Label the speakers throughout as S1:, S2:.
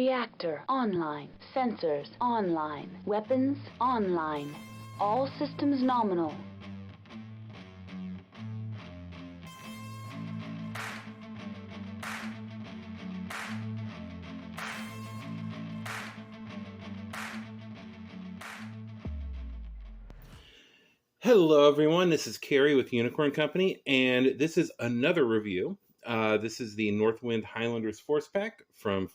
S1: Reactor online. Sensors online. Weapons online. All systems nominal.
S2: Hello everyone, this is Carrie with Unicorn Company, and this is another review. This is the Northwind Highlanders Force Pack from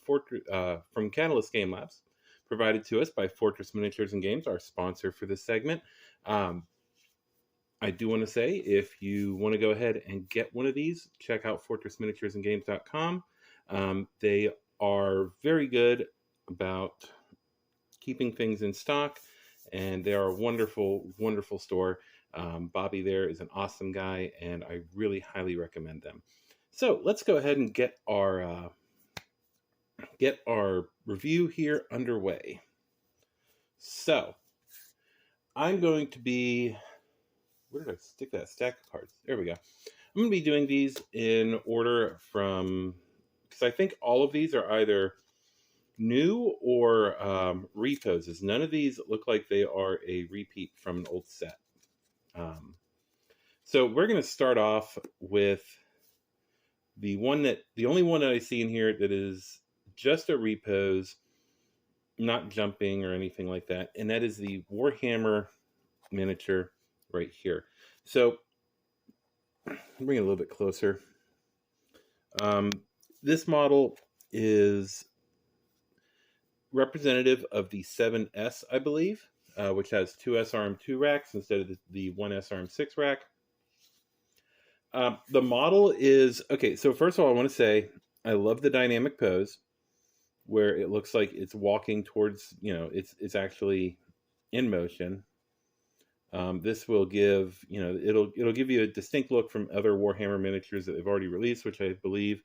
S2: Catalyst Game Labs, provided to us by Fortress Miniatures and Games, our sponsor for this segment. I do want to say, if you want to go ahead and get one of these, check out fortressminiaturesandgames.com. They are very good about keeping things in stock, and they are a wonderful, wonderful store. Bobby there is an awesome guy, and I really highly recommend them. So let's go ahead and get our review here underway. So I'm going to be, where did I stick that stack of cards? There we go. I'm going to be doing these in order from, because I think all of these are either new or reposes. None of these look like they are a repeat from an old set. So we're going to start off with the only one that I see in here that is just a repose, not jumping or anything like that, and that is the Warhammer miniature right here. So bring it a little bit closer. This model is representative of the 7S, I believe, which has two SRM2 racks instead of the one SRM6 rack. The model is, okay, so first of all, I want to say, I love the dynamic pose, where it looks like it's walking towards, it's actually in motion. This will give, it'll give you a distinct look from other Warhammer miniatures that they've already released, which I believe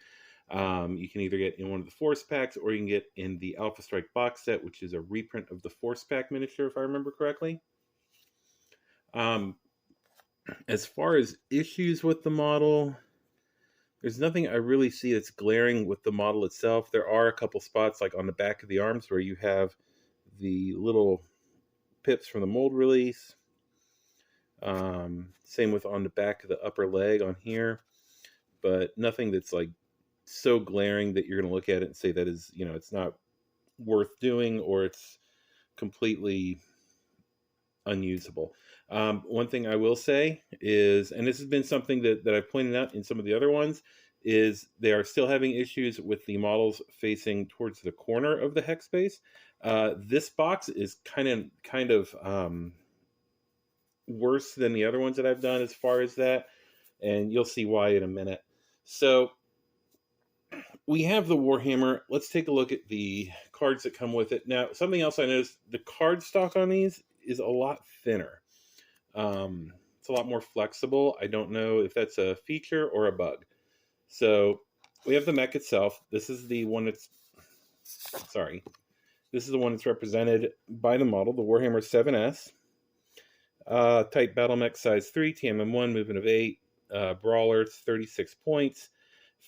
S2: you can either get in one of the Force Packs, or you can get in the Alpha Strike box set, which is a reprint of the Force Pack miniature, if I remember correctly. As far as issues with the model, there's nothing I really see that's glaring with the model itself. There are a couple spots, like on the back of the arms, where you have the little pips from the mold release. Same with on the back of the upper leg on here, but nothing that's like so glaring that you're going to look at it and say that is, it's not worth doing, or it's completely unusable. One thing I will say is, and this has been something that I've pointed out in some of the other ones, is they are still having issues with the models facing towards the corner of the hex space. This box is kind of worse than the other ones that I've done as far as that, and you'll see why in a minute. So we have the Warhammer. Let's take a look at the cards that come with it. Now, something else I noticed, the card stock on these is a lot thinner. It's a lot more flexible. I don't know if that's a feature or a bug. So we have the mech itself. This is the one that's, this is the one that's represented by the model, the Warhammer 7S. Type battle mech, size 3, TMM1, movement of 8, brawler, it's 36 points.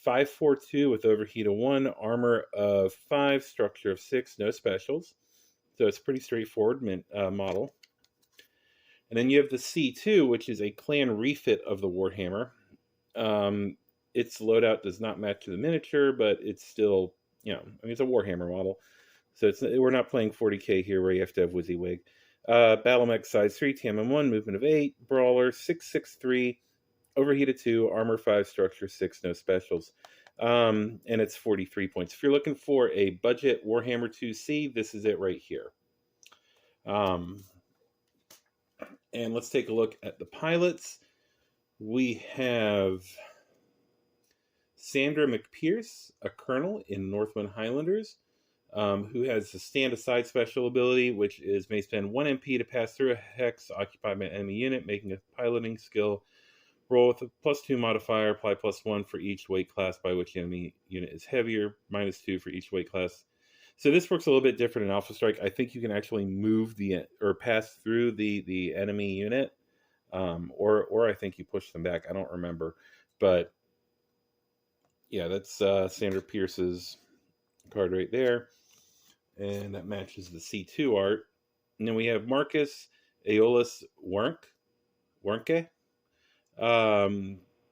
S2: 542 with overheat of 1, armor of 5, structure of 6, no specials. So it's a pretty straightforward model. And then you have the C2, which is a clan refit of the Warhammer. Its loadout does not match the miniature, but it's still, it's a Warhammer model. So we're not playing 40k here where you have to have WYSIWYG. Battle mech, size 3, TMM1, movement of 8, brawler, 663, overheat of 2, armor 5, structure 6, no specials. And it's 43 points. If you're looking for a budget Warhammer 2C, this is it right here. And let's take a look at the pilots. We have Sandra McPierce, a colonel in Northwind Highlanders, who has the stand aside special ability, which is may spend 1 MP to pass through a hex occupied by an enemy unit, making a piloting skill roll with a +2 modifier, apply +1 for each weight class by which the enemy unit is heavier, -2 for each weight class. So this works a little bit different in Alpha Strike. I think you can actually move or pass through the enemy unit, or I think you push them back. I don't remember, but yeah, that's Sandra Pierce's card right there. and that matches the C2 art. And then we have Marcus Aeolus Warnke.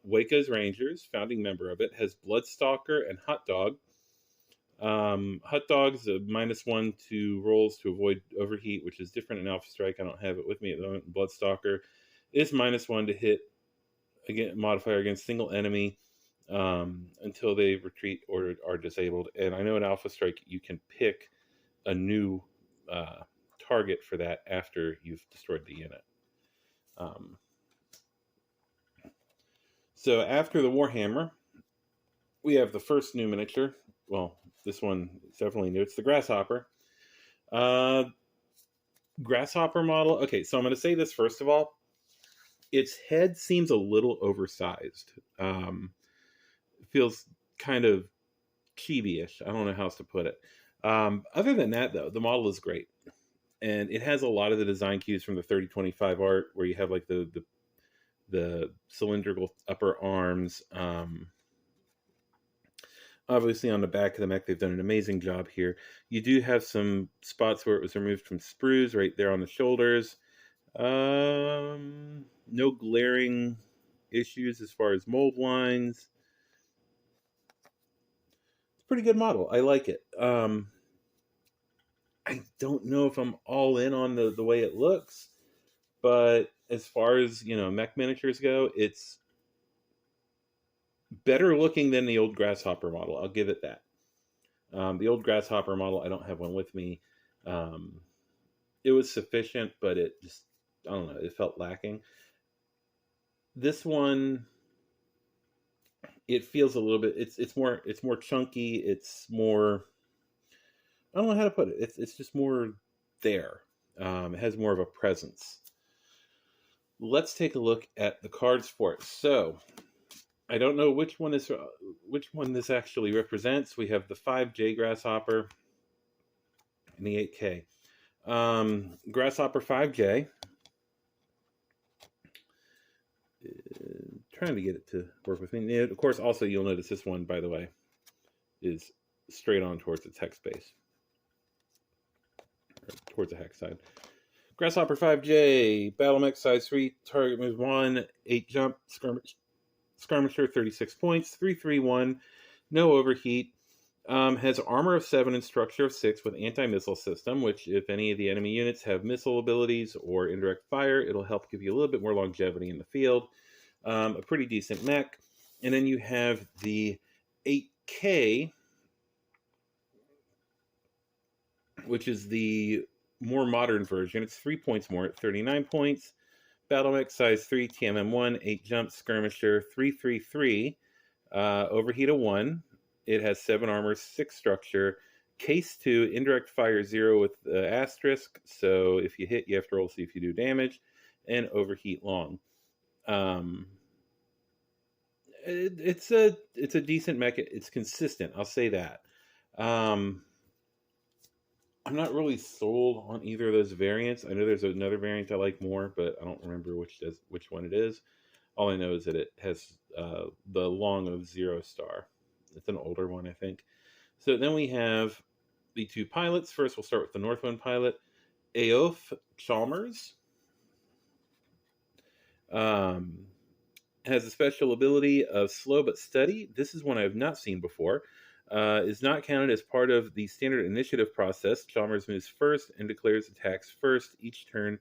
S2: Waco's Rangers, founding member of it, has Bloodstalker and Hot Dog. Hot Dog's a -1 to rolls to avoid overheat, which is different in Alpha Strike. I don't have it with me at the moment. Bloodstalker is -1 to hit again modifier against single enemy until they retreat or are disabled. And I know in Alpha Strike you can pick a new target for that after you've destroyed the unit. So after the Warhammer, we have the first new miniature. Well, this one is definitely new. It's the Grasshopper. Grasshopper model. Okay, so I'm going to say this first of all. Its head seems a little oversized. It feels kind of chibi-ish. I don't know how else to put it. Other than that, though, the model is great. And it has a lot of the design cues from the 3025 art, where you have like the cylindrical upper arms. Obviously, on the back of the mech, they've done an amazing job here. You do have some spots where it was removed from sprues right there on the shoulders. No glaring issues as far as mold lines. It's a pretty good model. I like it. I don't know if I'm all in on the way it looks, but as far as, mech miniatures go, it's better looking than the old Grasshopper model. I'll give it that. The old Grasshopper model, I don't have one with me. It was sufficient, but it just, I don't know, it felt lacking. This one, it feels a little bit, it's more chunky, it's more, I don't know how to put it. It's just more there. It has more of a presence. Let's take a look at the cards for it. So, I don't know which one this actually represents. We have the 5J Grasshopper and the 8K. Grasshopper 5J. Trying to get it to work with me. And of course, also you'll notice this one, by the way, is straight on towards the text space. Towards the hex side. Grasshopper 5J, battle mech size 3, target moves 1, 8 jump, skirmisher 36 points, 331, no overheat. Has armor of 7 and structure of 6 with anti-missile system, which if any of the enemy units have missile abilities or indirect fire, it'll help give you a little bit more longevity in the field. A pretty decent mech. And then you have the 8K, which is the more modern version. It's 3 points more at 39 points. Battle mech size 3, TMM1, 8 jump, skirmisher, 333, overheat of 1. It has 7 armor, 6 structure, case 2, indirect fire 0 with asterisk. So if you hit, you have to roll to see if you do damage, and overheat long. It's a decent mech. It's consistent. I'll say that. I'm not really sold on either of those variants. I know there's another variant I like more, but I don't remember which one it is. All I know is that it has the long of 0 star. It's an older one, I think. So then we have the 2 pilots. First, we'll start with the Northwind pilot, Eof Chalmers. Has a special ability of slow but steady. This is one I have not seen before. Is not counted as part of the standard initiative process. Chalmers moves first and declares attacks first each turn.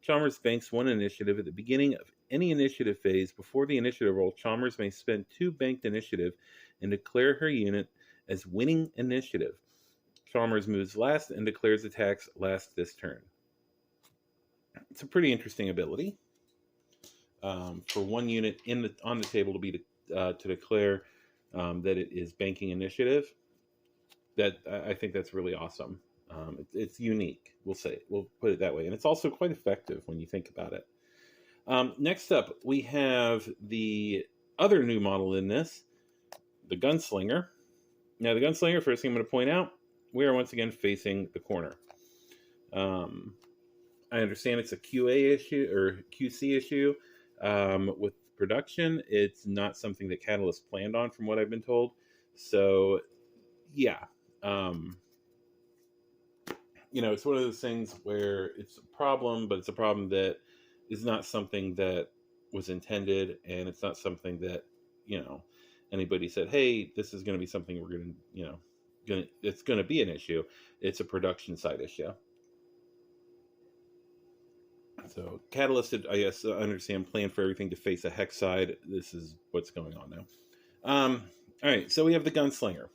S2: Chalmers banks 1 initiative at the beginning of any initiative phase. Before the initiative roll, Chalmers may spend 2 banked initiative and declare her unit as winning initiative. Chalmers moves last and declares attacks last this turn. It's a pretty interesting ability for 1 unit on the table to be to declare that it is banking initiative. That I think that's really awesome. It's unique. We'll put it that way, and it's also quite effective when you think about it. Next up, we have the other new model in this, the Gunslinger. Now, the Gunslinger, first thing I'm going to point out, we are once again facing the corner. I understand it's a QA issue or QC issue with production. It's not something that Catalyst planned on, from what I've been told. So, yeah. it's one of those things where it's a problem, but it's a problem that is not something that was intended, and it's not something that, anybody said, hey, this is going to be something we're going to, it's going to be an issue. It's a production side issue. So Catalyst, I guess, understand, plan for everything to face a hex side. This is what's going on now. All right, so we have the Gunslinger.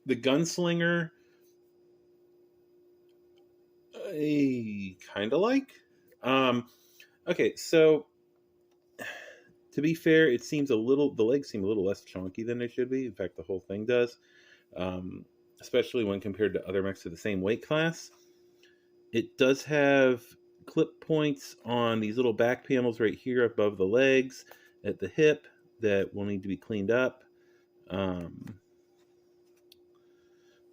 S2: The Gunslinger, I kind of like. Okay, so to be fair, the legs seem a little less chunky than they should be. In fact, the whole thing does, especially when compared to other mechs of the same weight class. It does have clip points on these little back panels right here above the legs at the hip that will need to be cleaned up.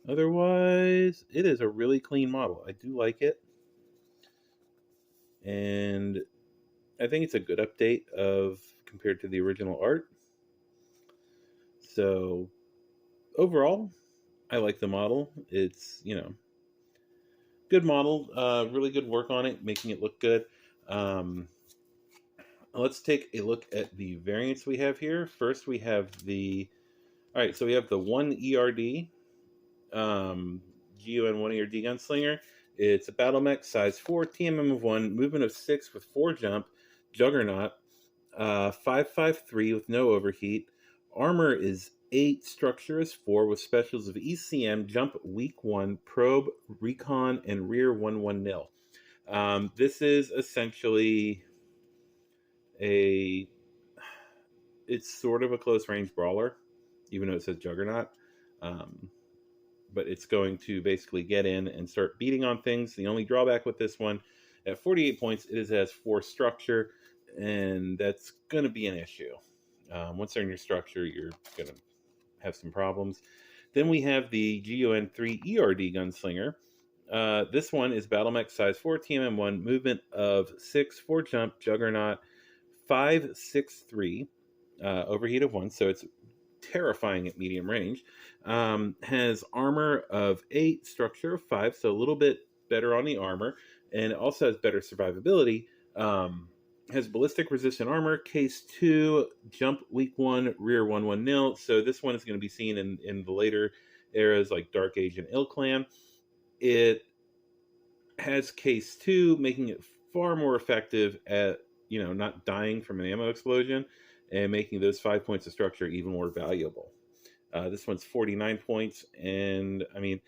S2: Otherwise, it is a really clean model. I do like it. And I think it's a good update compared to the original art. So overall, I like the model. It's, good model, really good work on it, making it look good. Let's take a look at the variants we have here. First, we have the 1 ERD, GUN 1 ERD Gunslinger. It's a battle mech, size 4, TMM of 1, movement of 6 with 4 jump, Juggernaut, 553 with no overheat. Armor is 8, structure is 4 with specials of ECM, jump weak 1, probe, recon, and rear 1-1-0. This is essentially it's sort of a close range brawler, even though it says Juggernaut. But it's going to basically get in and start beating on things. The only drawback with this one, at 48 points, it has 4 structure, and that's going to be an issue. Once they're in your structure, you're going to have some problems. Then we have the GUN 3 ERD Gunslinger. This one is battle mech, size 4, TMM 1, movement of 6, 4 jump, Juggernaut, 563, overheat of 1, so it's terrifying at medium range. Has armor of 8, structure of 5, so a little bit better on the armor, and it also has better survivability. Has ballistic resistant armor, case 2, jump weak 1, rear 1-1-0. So this one is going to be seen in the later eras like Dark Age and Ill Clan. It has case 2, making it far more effective at not dying from an ammo explosion, and making those 5 points of structure even more valuable. This one's 49 points, and I mean,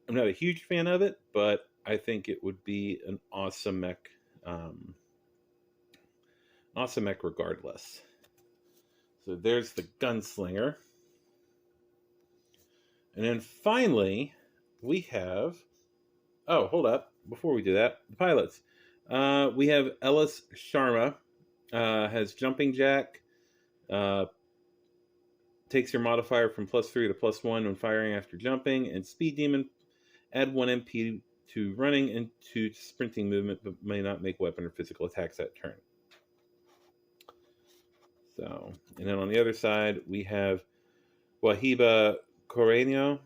S2: I'm not a huge fan of it, but I think it would be an awesome mech. Awesome mech regardless. So there's the Gunslinger. And then finally, we have... Oh, hold up. Before we do that, the pilots. We have Ellis Sharma. Has Jumping Jack. Takes your modifier from +3 to +1 when firing after jumping. And Speed Demon. Add 1 MP to running and to sprinting movement, but may not make weapon or physical attacks that turn. So, and then on the other side, we have Wahiba Corena.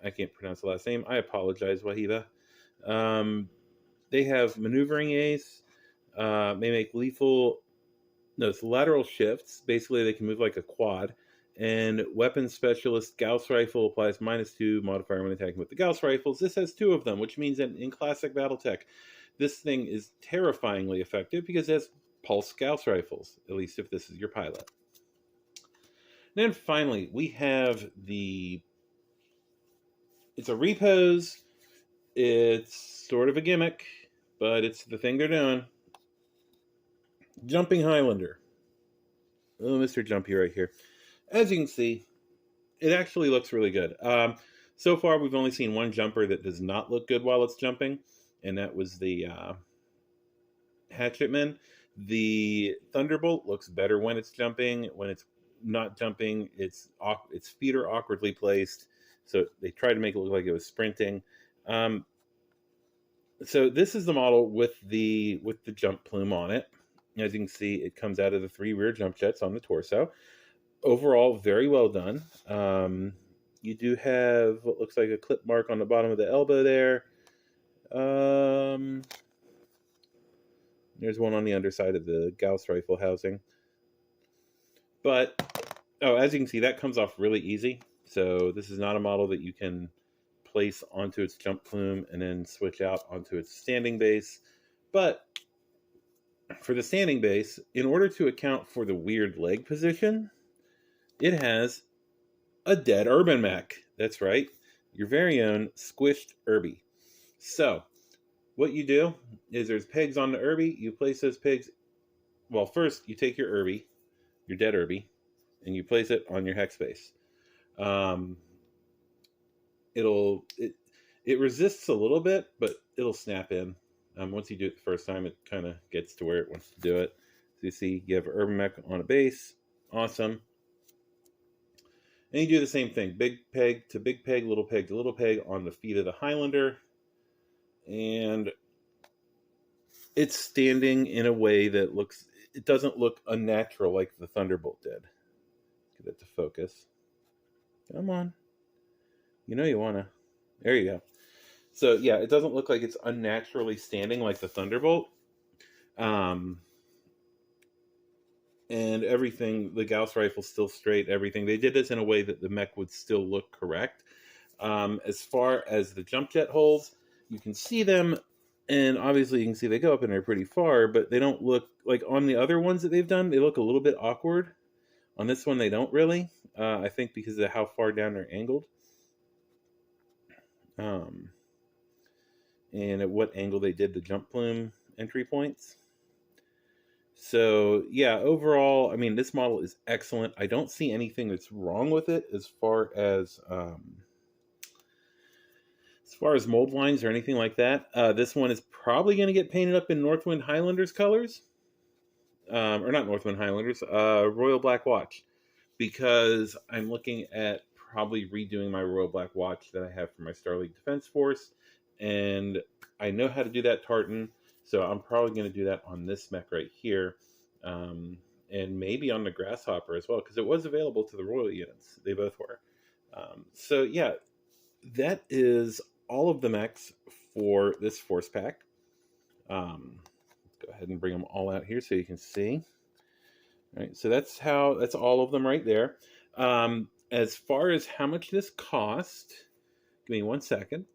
S2: I can't pronounce the last name. I apologize, Wahiba. They have Maneuvering Ace. May make it's lateral shifts. Basically, they can move like a quad. And Weapon Specialist Gauss Rifle applies -2 modifier when attacking with the Gauss Rifles. This has 2 of them, which means that in classic BattleTech, this thing is terrifyingly effective because it has pulse Gauss Rifles, at least if this is your pilot. And then finally, we have it's a repose. It's sort of a gimmick, but it's the thing they're doing. Jumping Highlander. Oh, Mr. Jumpy right here. As you can see, it actually looks really good. So far, we've only seen one jumper that does not look good while it's jumping, and that was the Hatchetman. The Thunderbolt looks better when it's jumping. When it's not jumping, its feet are awkwardly placed, so they tried to make it look like it was sprinting. So this is the model with the jump plume on it. As you can see, it comes out of the 3 rear jump jets on the torso. Overall, very well done. You do have what looks like a clip mark on the bottom of the elbow there. There's one on the underside of the Gauss rifle housing. But, as you can see, that comes off really easy. So this is not a model that you can place onto its jump plume and then switch out onto its standing base. But for the standing base, in order to account for the weird leg position, it has a dead urban mech. That's right, your very own squished Irby. So what you do is there's pegs on the Irby. You place those pegs. Well, first you take your Irby, your dead Irby, and you place it on your hex base. It resists a little bit, but it'll snap in. Once you do it the first time, it kind of gets to where it wants to do it. So you see, you have an urban mech on a base. Awesome. And you do the same thing. Big peg to big peg, little peg to little peg on the feet of the Highlander. And it's standing in a way that it doesn't look unnatural like the Thunderbolt did. Get it to focus. Come on. You know you want to. There you go. So, yeah, it doesn't look like it's unnaturally standing like the Thunderbolt. And everything, the Gauss rifle's still straight, everything. They did this in a way that the mech would still look correct. As far as the jump jet holes, you can see them, and obviously you can see they go up in there pretty far, but they don't look, like on the other ones that they've done, they look a little bit awkward. On this one, they don't really. I think because of how far down they're angled. And at what angle they did the jump plume entry points. So, yeah, overall, I mean, this model is excellent. I don't see anything that's wrong with it as far as mold lines or anything like that. This one is probably going to get painted up in Northwind Highlanders colors. Or not Northwind Highlanders, Royal Black Watch. Because I'm looking at probably redoing my Royal Black Watch that I have for my Star League Defense Force. And I know how to do that tartan. So I'm probably going to do that on this mech right here. And maybe on the Grasshopper as well. Because it was available to the Royal units. They both were. So yeah, that is all of the mechs for this force pack. Let's go ahead and bring them all out here so you can see. All right, so that's all of them right there. As far as how much this cost, give me 1 second.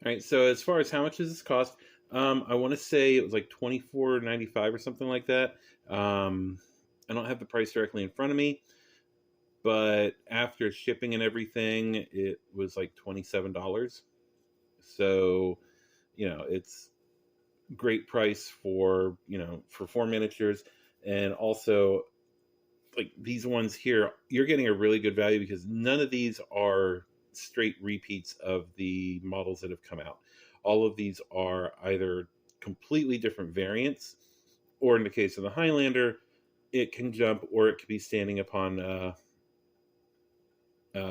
S2: All right, so as far as how much does this cost, I want to say it was like $24.95 or something like that. I don't have the price directly in front of me, but after shipping and everything, it was like $27. So, it's great price for 4 miniatures. And also, like these ones here, you're getting a really good value because none of these are straight repeats of the models that have come out. All of these are either completely different variants, or in the case of the Highlander, it can jump or it could be standing upon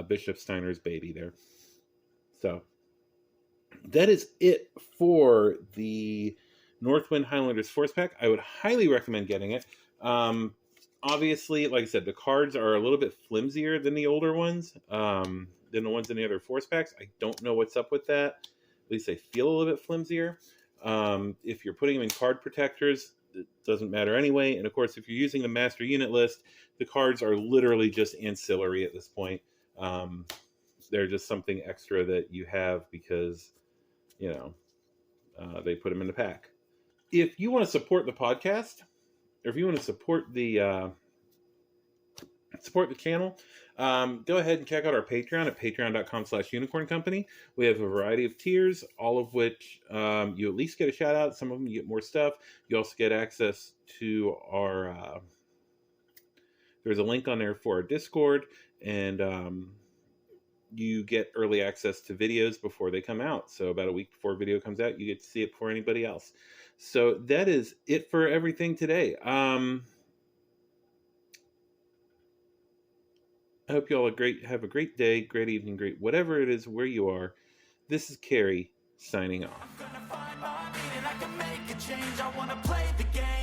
S2: Bishop Steiner's baby there. So that is it for the Northwind Highlanders Force Pack. I would highly recommend getting it. Obviously, like I said, the cards are a little bit flimsier than the older ones, than the ones in the other Force Packs. I don't know what's up with that. At least they feel a little bit flimsier. If you're putting them in card protectors, it doesn't matter anyway. And of course, if you're using the master unit list, the cards are literally just ancillary at this point. They're just something extra that you have because, they put them in the pack. If you want to support the podcast, or if you want to support the channel, go ahead and check out our Patreon at patreon.com/unicorn company. We have a variety of tiers, all of which you at least get a shout out. Some of them you get more stuff. You also get access to our there's a link on there for our Discord, and you get early access to videos before they come out. So about a week before a video comes out, you get to see it before anybody else. So that is it for everything today. I hope you all have a great day, great evening, great whatever it is where you are. This is Carrie signing off.
S3: I'm gonna find my meaning, I can make a change. I wanna play the game.